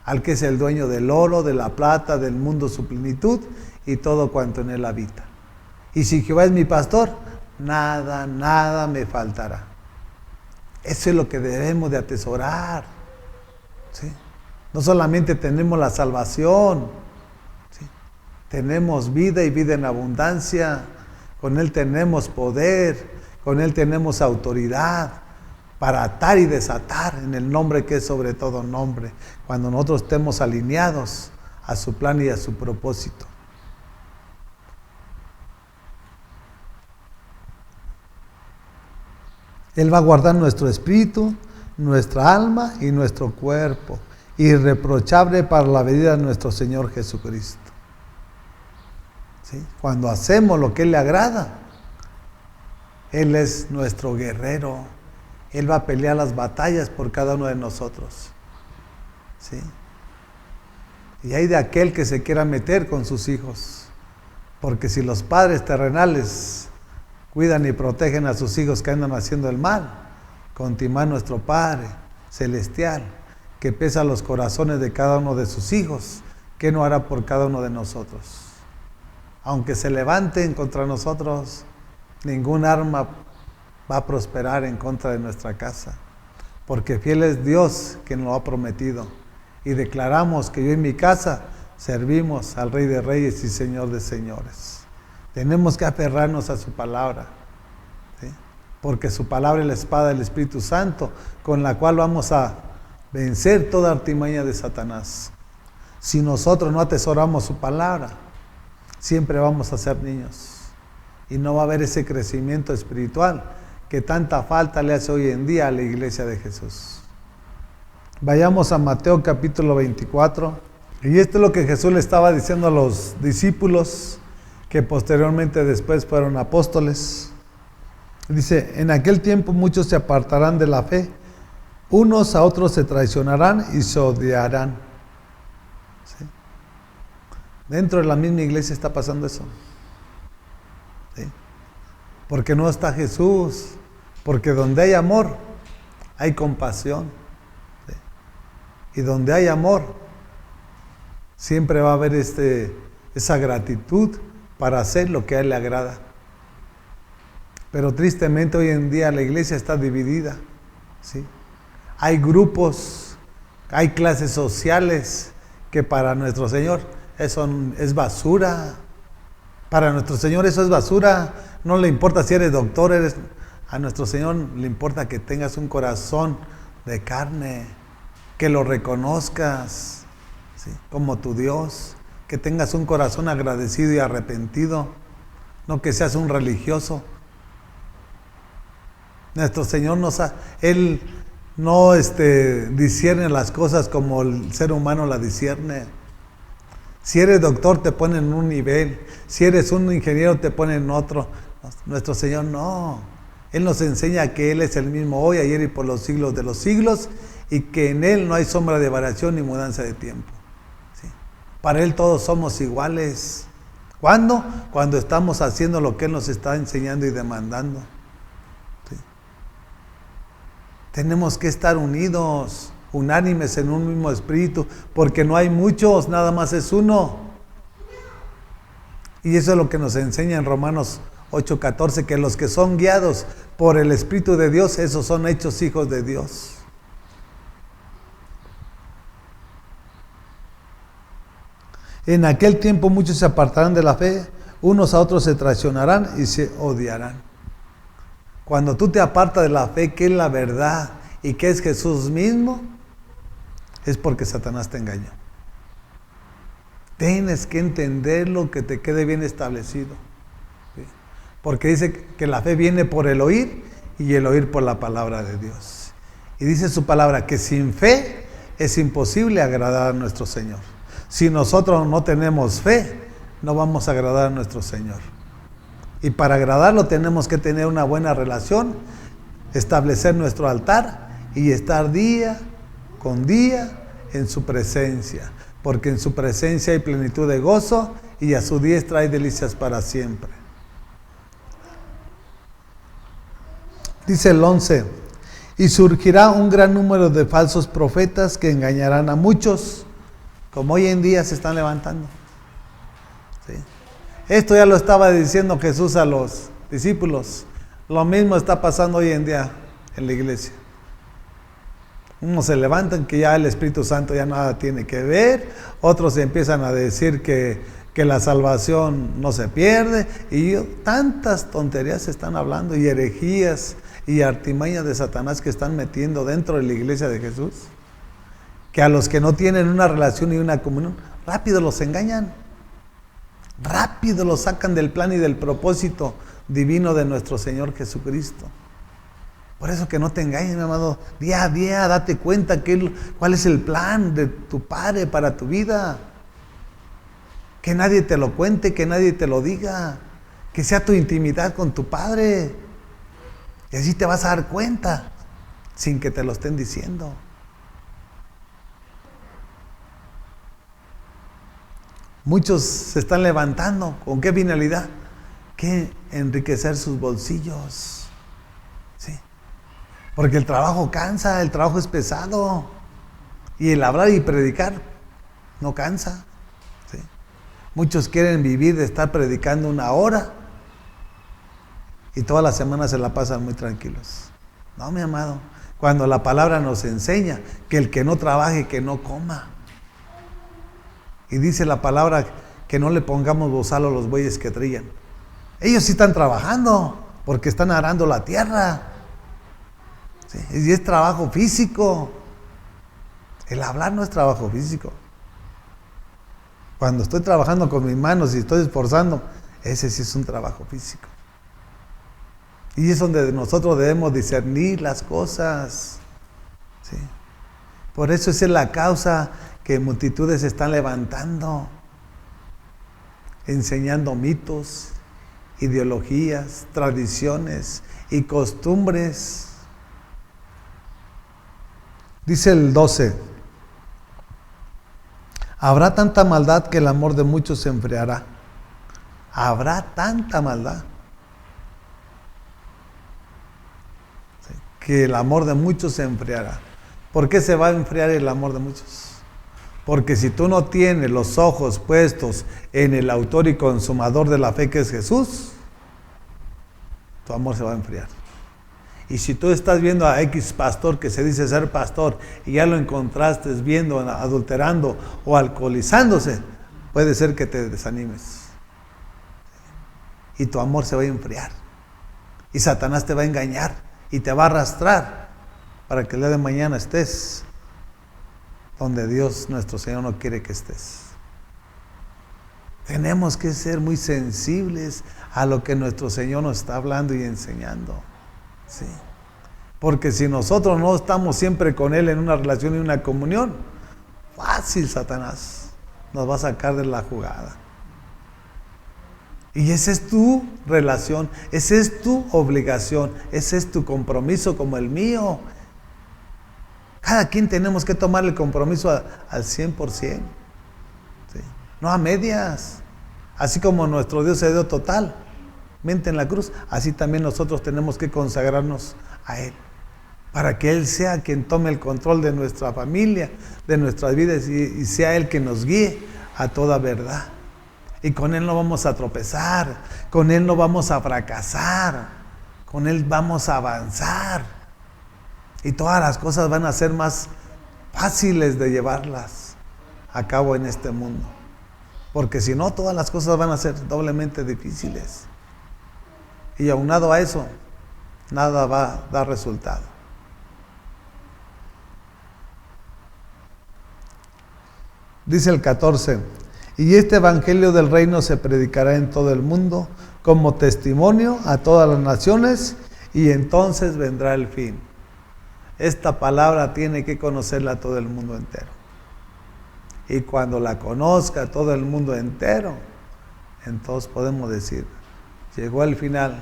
al que es el dueño del oro, de la plata, del mundo su plenitud y todo cuanto en él habita. Y si Jehová es mi pastor, nada me faltará. Eso es lo que debemos de atesorar, ¿sí? No solamente tenemos la salvación, ¿sí? Tenemos vida y vida en abundancia. Con Él tenemos poder, con Él tenemos autoridad para atar y desatar en el nombre que es sobre todo nombre, cuando nosotros estemos alineados a su plan y a su propósito. Él va a guardar nuestro espíritu, nuestra alma y nuestro cuerpo, irreprochable para la venida de nuestro Señor Jesucristo. ¿Sí? Cuando hacemos lo que Él le agrada, Él es nuestro guerrero. Él va a pelear las batallas por cada uno de nosotros. ¿Sí? Y hay de aquel que se quiera meter con sus hijos, porque si los padres terrenales cuidan y protegen a sus hijos que andan haciendo el mal, continúa nuestro Padre celestial, que pesa los corazones de cada uno de sus hijos, ¿qué no hará por cada uno de nosotros? Aunque se levanten contra nosotros, ningún arma va a prosperar en contra de nuestra casa, porque fiel es Dios quien lo ha prometido, y declaramos que yo y mi casa servimos al Rey de Reyes y Señor de Señores. Tenemos que aferrarnos a su palabra, ¿sí? Porque su palabra es la espada del Espíritu Santo, con la cual vamos a vencer toda artimaña de Satanás. Si nosotros no atesoramos su palabra, siempre vamos a ser niños, y no va a haber ese crecimiento espiritual que tanta falta le hace hoy en día a la iglesia de Jesús. Vayamos a Mateo capítulo 24, y esto es lo que Jesús le estaba diciendo a los discípulos, que posteriormente después fueron apóstoles. Dice, en aquel tiempo muchos se apartarán de la fe, unos a otros se traicionarán y se odiarán. ¿Sí? Dentro de la misma iglesia está pasando eso. ¿Sí? Porque no está Jesús, porque donde hay amor, hay compasión. ¿Sí? Y donde hay amor, siempre va a haber esa gratitud para hacer lo que a Él le agrada. Pero tristemente hoy en día la iglesia está dividida, ¿sí? Hay grupos, hay clases sociales que para nuestro Señor eso es basura. Para nuestro Señor eso es basura. No le importa si eres doctor, a nuestro Señor le importa que tengas un corazón de carne, que lo reconozcas, ¿sí? Como tu Dios. Que tengas un corazón agradecido y arrepentido, no que seas un religioso. Nuestro Señor Él no discierne las cosas como el ser humano las discierne. Si eres doctor te pone en un nivel, si eres un ingeniero te pone en otro. Nuestro Señor no. Él nos enseña que Él es el mismo hoy, ayer y por los siglos de los siglos, y que en Él no hay sombra de variación ni mudanza de tiempo. Para Él todos somos iguales. ¿Cuándo? Cuando estamos haciendo lo que Él nos está enseñando y demandando. ¿Sí? Tenemos que estar unidos, unánimes en un mismo espíritu, porque no hay muchos, nada más es uno. Y eso es lo que nos enseña en Romanos 8:14, que los que son guiados por el Espíritu de Dios, esos son hechos hijos de Dios. En aquel tiempo muchos se apartarán de la fe, unos a otros se traicionarán y se odiarán. Cuando tú te apartas de la fe, que es la verdad y que es Jesús mismo, es porque Satanás te engañó. Tienes que entenderlo, que te quede bien establecido. ¿Sí? Porque dice que la fe viene por el oír y el oír por la palabra de Dios. Y dice su palabra que sin fe es imposible agradar a nuestro Señor. Si nosotros no tenemos fe, no vamos a agradar a nuestro Señor. Y para agradarlo tenemos que tener una buena relación, establecer nuestro altar y estar día con día en su presencia, porque en su presencia hay plenitud de gozo y a su diestra hay delicias para siempre. Dice el 11, y surgirá un gran número de falsos profetas que engañarán a muchos, como hoy en día se están levantando. ¿Sí? Esto ya lo estaba diciendo Jesús a los discípulos. Lo mismo está pasando hoy en día en la iglesia. Unos se levantan que ya el Espíritu Santo ya nada tiene que ver, otros empiezan a decir que la salvación no se pierde, y tantas tonterías se están hablando, y herejías y artimañas de Satanás que están metiendo dentro de la iglesia de Jesús, que a los que no tienen una relación y una comunión, rápido los engañan, rápido los sacan del plan y del propósito divino de nuestro Señor Jesucristo. Por eso que no te engañes, mi amado. Día a día date cuenta cuál es el plan de tu Padre para tu vida. Que nadie te lo cuente, que nadie te lo diga. Que sea tu intimidad con tu Padre. Y así te vas a dar cuenta, sin que te lo estén diciendo. Muchos se están levantando. ¿Con qué finalidad? Que enriquecer sus bolsillos. Sí. Porque el trabajo cansa, el trabajo es pesado. Y el hablar y predicar no cansa. ¿Sí? Muchos quieren vivir de estar predicando 1 hora y toda la semana se la pasan muy tranquilos. No, mi amado. Cuando la palabra nos enseña que el que no trabaje, que no coma. Y dice la palabra que no le pongamos bozal a los bueyes que trillan. Ellos sí están trabajando porque están arando la tierra. ¿Sí? Y es trabajo físico. El hablar no es trabajo físico. Cuando estoy trabajando con mis manos y estoy esforzando, ese sí es un trabajo físico. Y es donde nosotros debemos discernir las cosas. ¿Sí? Por eso esa es la causa que multitudes se están levantando, enseñando mitos, ideologías, tradiciones y costumbres. Dice el 12, habrá tanta maldad que el amor de muchos se enfriará. Habrá tanta maldad que el amor de muchos se enfriará. ¿Por qué se va a enfriar el amor de muchos? Porque si tú no tienes los ojos puestos en el autor y consumador de la fe que es Jesús, tu amor se va a enfriar. Y si tú estás viendo a X pastor que se dice ser pastor y ya lo encontraste viendo, adulterando o alcoholizándose, puede ser que te desanimes. Y tu amor se va a enfriar. Y Satanás te va a engañar y te va a arrastrar para que el día de mañana estés donde Dios nuestro Señor no quiere que estés. Tenemos que ser muy sensibles a lo que nuestro Señor nos está hablando y enseñando. ¿Sí? Porque si nosotros no estamos siempre con Él en una relación y una comunión, fácil Satanás nos va a sacar de la jugada. Y esa es tu relación, esa es tu obligación, ese es tu compromiso como el mío. Cada quien tenemos que tomar el compromiso al 100%. ¿Sí? No a medias. Así como nuestro Dios se dio totalmente en la cruz, así también nosotros tenemos que consagrarnos a Él. Para que Él sea quien tome el control de nuestra familia, de nuestras vidas y sea Él quien nos guíe a toda verdad. Y con Él no vamos a tropezar, con Él no vamos a fracasar, con Él vamos a avanzar. Y todas las cosas van a ser más fáciles de llevarlas a cabo en este mundo. Porque si no, todas las cosas van a ser doblemente difíciles. Y aunado a eso, nada va a dar resultado. Dice el 14, y este evangelio del reino se predicará en todo el mundo como testimonio a todas las naciones y entonces vendrá el fin. Esta palabra tiene que conocerla todo el mundo entero. Y cuando la conozca todo el mundo entero, entonces podemos decir, llegó el final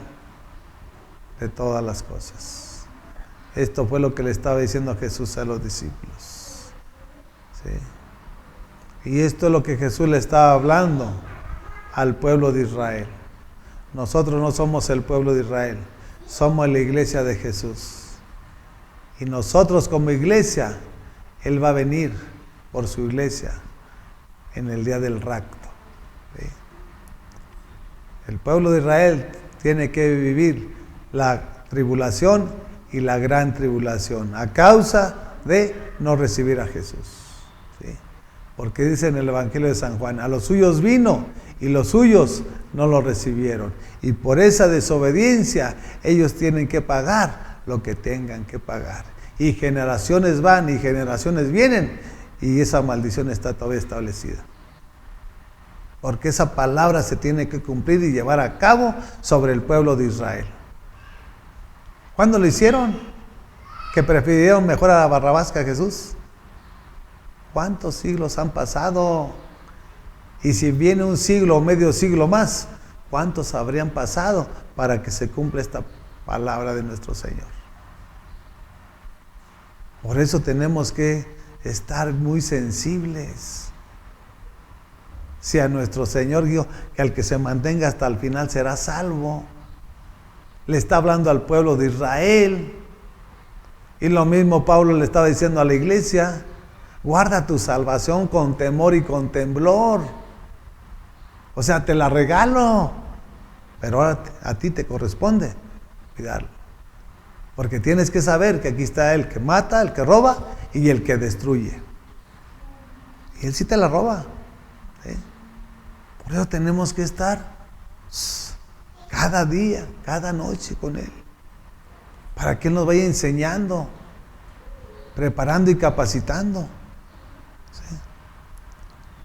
de todas las cosas. Esto fue lo que le estaba diciendo Jesús a los discípulos. ¿Sí? Y esto es lo que Jesús le estaba hablando al pueblo de Israel. Nosotros no somos el pueblo de Israel, somos la iglesia de Jesús. Y nosotros como iglesia, Él va a venir por su iglesia en el día del rapto. ¿Sí? El pueblo de Israel tiene que vivir la tribulación y la gran tribulación a causa de no recibir a Jesús. ¿Sí? Porque dice en el Evangelio de San Juan, a los suyos vino y los suyos no lo recibieron. Y por esa desobediencia ellos tienen que pagar lo que tengan que pagar. Y generaciones van y generaciones vienen y esa maldición está todavía establecida. Porque esa palabra se tiene que cumplir y llevar a cabo sobre el pueblo de Israel. ¿Cuándo lo hicieron? ¿Que prefirieron mejor a Barrabás que a Jesús? ¿Cuántos siglos han pasado? Y si viene un siglo o medio siglo más, ¿cuántos habrían pasado para que se cumpla esta palabra de nuestro Señor? Por eso tenemos que estar muy sensibles. Si a nuestro Señor dijo que al que se mantenga hasta el final será salvo, le está hablando al pueblo de Israel. Y lo mismo Pablo le estaba diciendo a la iglesia: guarda tu salvación con temor y con temblor. O sea, te la regalo, pero ahora a ti te corresponde cuidarlo. Porque tienes que saber que aquí está el que mata, el que roba y el que destruye. Y Él sí te la roba. ¿Sí? Por eso tenemos que estar cada día, cada noche con Él. Para que Él nos vaya enseñando, preparando y capacitando. ¿Sí?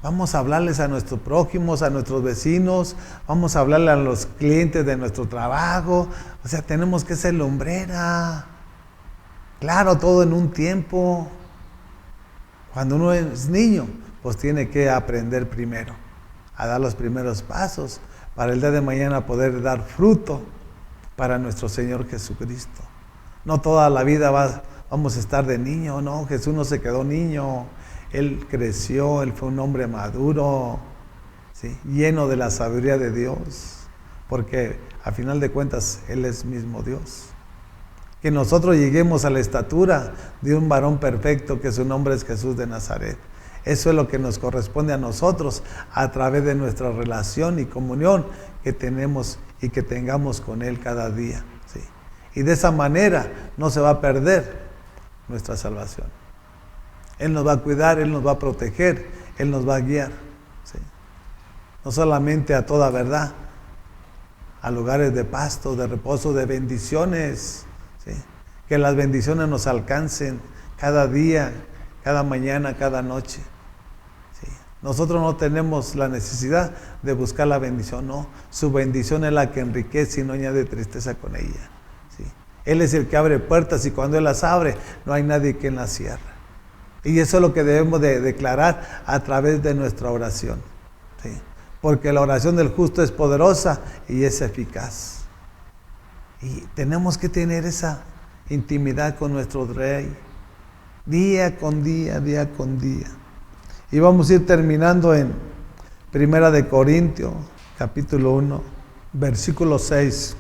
Vamos a hablarles a nuestros prójimos, a nuestros vecinos, vamos a hablarle a los clientes de nuestro trabajo. O sea, tenemos que ser lumbrera. Claro, todo en un tiempo. Cuando uno es niño, pues tiene que aprender primero, a dar los primeros pasos, para el día de mañana poder dar fruto para nuestro Señor Jesucristo. No toda la vida vamos a estar de niño, no, Jesús no se quedó niño. Él creció, Él fue un hombre maduro, ¿sí? Lleno de la sabiduría de Dios, porque a final de cuentas Él es mismo Dios. Que nosotros lleguemos a la estatura de un varón perfecto, que su nombre es Jesús de Nazaret. Eso es lo que nos corresponde a nosotros a través de nuestra relación y comunión que tenemos y que tengamos con Él cada día, ¿sí? Y de esa manera no se va a perder nuestra salvación. Él nos va a cuidar, Él nos va a proteger, Él nos va a guiar, ¿sí? No solamente a toda verdad, a lugares de pasto, de reposo, de bendiciones, ¿sí? Que las bendiciones nos alcancen cada día, cada mañana, cada noche, ¿sí? Nosotros no tenemos la necesidad de buscar la bendición, no. Su bendición es la que enriquece y no añade tristeza con ella, ¿sí? Él es el que abre puertas y cuando Él las abre, no hay nadie que las cierre. Y eso es lo que debemos de declarar a través de nuestra oración, ¿sí? Porque la oración del justo es poderosa y es eficaz. Y tenemos que tener esa intimidad con nuestro Rey, día con día, día con día. Y vamos a ir terminando en 1 Corintios, capítulo 1, versículo 6.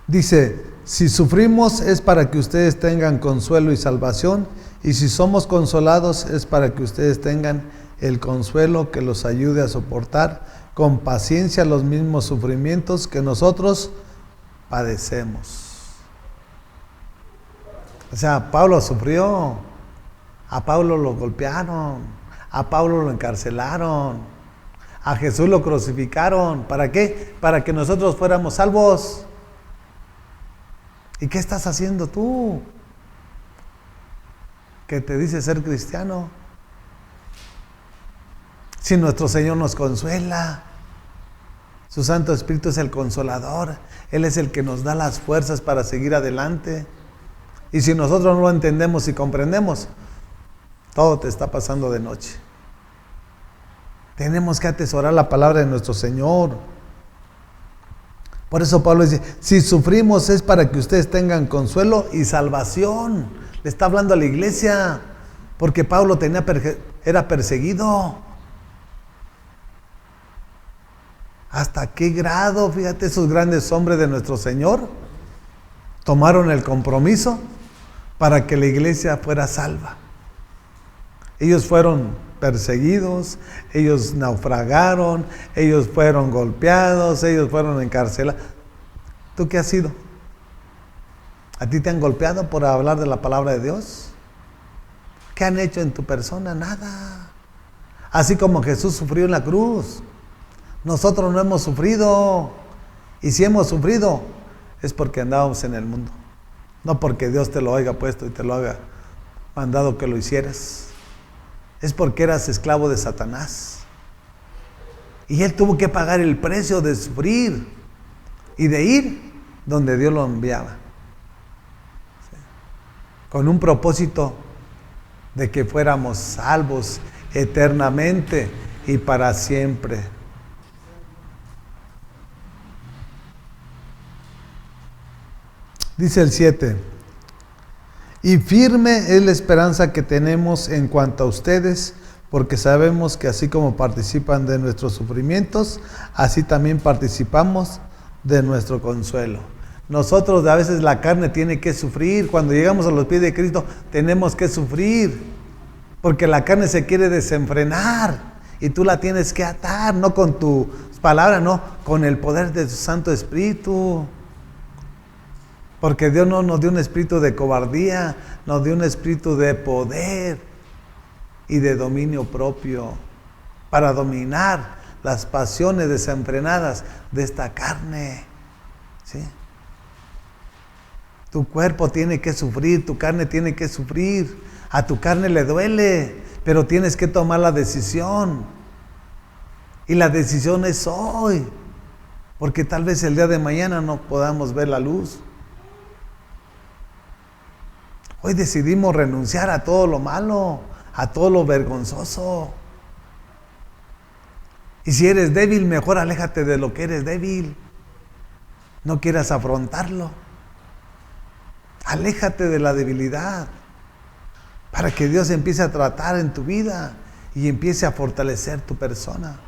Dice: si sufrimos es para que ustedes tengan consuelo y salvación, y si somos consolados es para que ustedes tengan el consuelo que los ayude a soportar con paciencia los mismos sufrimientos que nosotros padecemos. O sea, Pablo sufrió, a Pablo lo golpearon, a Pablo lo encarcelaron, a Jesús lo crucificaron. ¿Para qué? Para que nosotros fuéramos salvos. ¿Y qué estás haciendo tú, que te dice ser cristiano? Si nuestro Señor nos consuela, su Santo Espíritu es el consolador, Él es el que nos da las fuerzas para seguir adelante. Y si nosotros no lo entendemos y comprendemos, todo te está pasando de noche. Tenemos que atesorar la palabra de nuestro Señor. Por eso Pablo dice, si sufrimos es para que ustedes tengan consuelo y salvación. Le está hablando a la iglesia, porque Pablo era perseguido. ¿Hasta qué grado? Fíjate, esos grandes hombres de nuestro Señor tomaron el compromiso para que la iglesia fuera salva. Ellos fueron perseguidos, ellos naufragaron, ellos fueron golpeados, ellos fueron encarcelados. ¿Tú qué has sido? ¿A ti te han golpeado por hablar de la palabra de Dios? ¿Qué han hecho en tu persona? Nada. Así como Jesús sufrió en la cruz, nosotros no hemos sufrido. Y si hemos sufrido, es porque andábamos en el mundo. No porque Dios te lo haya puesto y te lo haya mandado que lo hicieras. Es porque eras esclavo de Satanás. Y él tuvo que pagar el precio de sufrir y de ir donde Dios lo enviaba. ¿Sí? Con un propósito de que fuéramos salvos eternamente y para siempre. Dice el 7. Y firme es la esperanza que tenemos en cuanto a ustedes, porque sabemos que así como participan de nuestros sufrimientos, así también participamos de nuestro consuelo. Nosotros a veces la carne tiene que sufrir. Cuando llegamos a los pies de Cristo tenemos que sufrir, porque la carne se quiere desenfrenar y tú la tienes que atar, no con tus palabras, no, con el poder de su Santo Espíritu. Porque Dios no nos dio un espíritu de cobardía, nos dio un espíritu de poder y de dominio propio para dominar las pasiones desenfrenadas de esta carne. ¿Sí? Tu cuerpo tiene que sufrir, tu carne tiene que sufrir. A tu carne le duele, pero tienes que tomar la decisión. Y la decisión es hoy, porque tal vez el día de mañana no podamos ver la luz. Hoy decidimos renunciar a todo lo malo, a todo lo vergonzoso. Y si eres débil, mejor aléjate de lo que eres débil. No quieras afrontarlo. Aléjate de la debilidad para que Dios empiece a tratar en tu vida y empiece a fortalecer tu persona.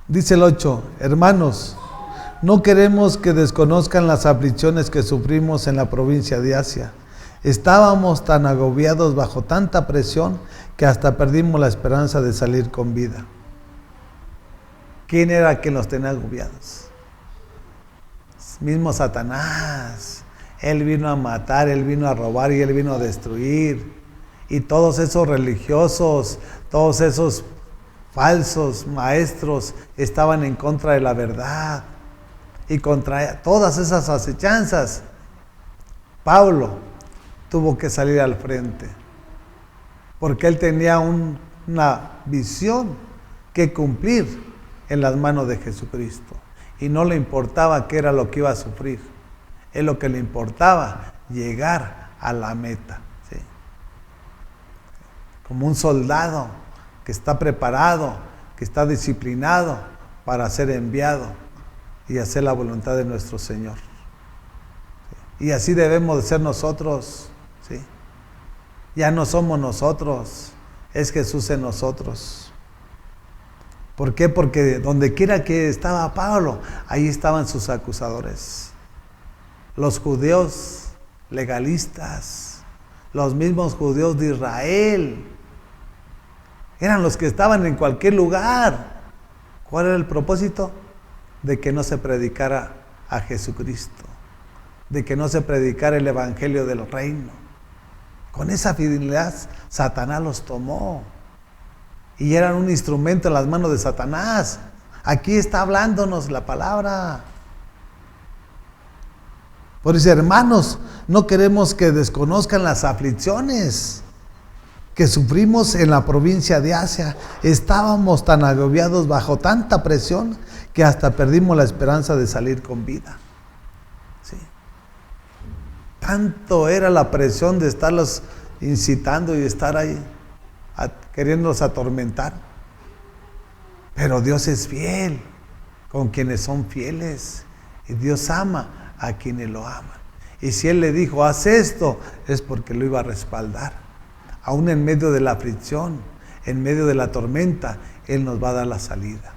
Dice el 8, hermanos, no queremos que desconozcan las aflicciones que sufrimos en la provincia de Asia. Estábamos tan agobiados bajo tanta presión que hasta perdimos la esperanza de salir con vida. ¿Quién era quien los tenía agobiados? Mismo Satanás. Él vino a matar, él vino a robar y él vino a destruir. Y todos esos religiosos, todos esos falsos maestros estaban en contra de la verdad. Y contra todas esas acechanzas, Pablo tuvo que salir al frente, porque él tenía una visión que cumplir en las manos de Jesucristo, y no le importaba qué era lo que iba a sufrir. Es lo que le importaba, llegar a la meta, ¿sí? Como un soldado que está preparado, que está disciplinado para ser enviado y hacer la voluntad de nuestro Señor. Y así debemos de ser nosotros, ¿sí? Ya no somos nosotros, es Jesús en nosotros. ¿Por qué? Porque donde quiera que estaba Pablo, ahí estaban sus acusadores. Los judíos legalistas, los mismos judíos de Israel, eran los que estaban en cualquier lugar. ¿Cuál era el propósito? De que no se predicara a Jesucristo, de que no se predicara el evangelio del reino. Con esa fidelidad Satanás los tomó y eran un instrumento en las manos de Satanás. Aquí está hablándonos la palabra. Por eso, hermanos, no queremos que desconozcan las aflicciones que sufrimos en la provincia de Asia. Estábamos tan agobiados bajo tanta presión que hasta perdimos la esperanza de salir con vida. ¿Sí? Tanto era la presión de estarlos incitando y estar ahí queriéndonos atormentar. Pero Dios es fiel con quienes son fieles. Y Dios ama a quienes lo aman. Y si Él le dijo, haz esto, es porque lo iba a respaldar. Aún en medio de la aflicción, en medio de la tormenta, Él nos va a dar la salida.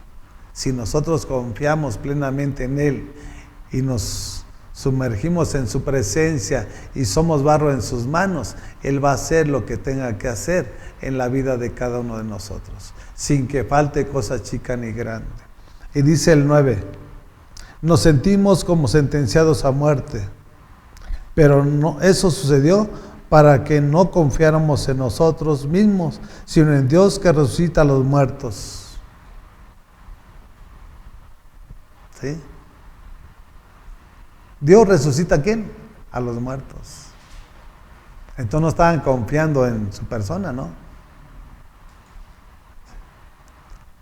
Si nosotros confiamos plenamente en Él y nos sumergimos en su presencia y somos barro en sus manos, Él va a hacer lo que tenga que hacer en la vida de cada uno de nosotros, sin que falte cosa chica ni grande. Y dice el 9, nos sentimos como sentenciados a muerte, pero no, eso sucedió para que no confiáramos en nosotros mismos, sino en Dios que resucita a los muertos. ¿Sí? Dios resucita ¿a quién? A los muertos. Entonces no estaban confiando en su persona, ¿no?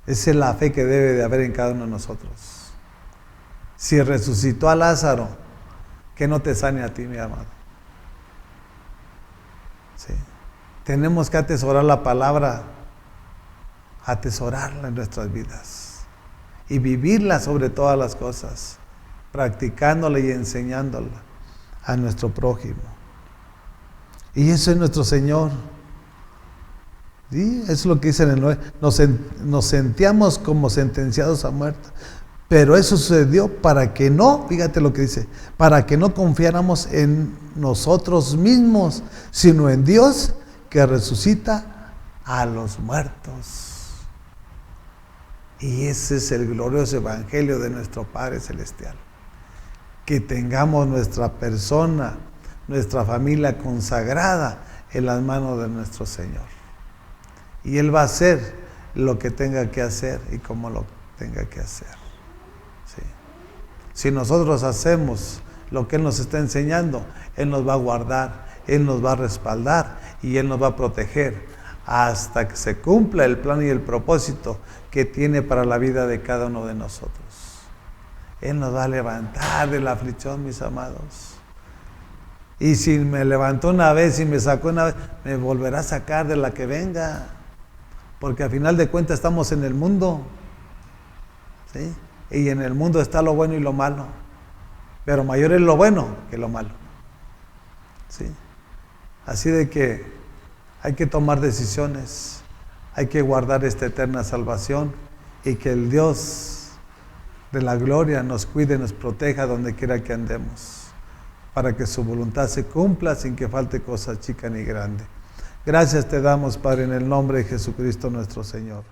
Esa es la fe que debe de haber en cada uno de nosotros. Si resucitó a Lázaro, que no te sane a ti, mi amado. Sí. Tenemos que atesorar la palabra, atesorarla en nuestras vidas y vivirla sobre todas las cosas, practicándola y enseñándola a nuestro prójimo. Y eso es nuestro Señor. ¿Sí? Eso es lo que dice en el 9. Nos sentíamos como sentenciados a muerte. Pero eso sucedió para que no, fíjate lo que dice, para que no confiáramos en nosotros mismos, sino en Dios que resucita a los muertos. Y ese es el glorioso evangelio de nuestro Padre Celestial. Que tengamos nuestra persona, nuestra familia consagrada en las manos de nuestro Señor. Y Él va a hacer lo que tenga que hacer y como lo tenga que hacer. ¿Sí? Si nosotros hacemos lo que Él nos está enseñando, Él nos va a guardar, Él nos va a respaldar y Él nos va a proteger hasta que se cumpla el plan y el propósito que tiene para la vida de cada uno de nosotros. Él nos va a levantar de la aflicción, mis amados. Y si me levantó una vez y me sacó una vez, me volverá a sacar de la que venga. Porque al final de cuentas estamos en el mundo. ¿Sí? Y en el mundo está lo bueno y lo malo. Pero mayor es lo bueno que lo malo. ¿Sí? Así de que hay que tomar decisiones. Hay que guardar esta eterna salvación. Y que el Dios de la gloria nos cuide, nos proteja donde quiera que andemos, para que su voluntad se cumpla sin que falte cosa chica ni grande. Gracias te damos, Padre, en el nombre de Jesucristo nuestro Señor.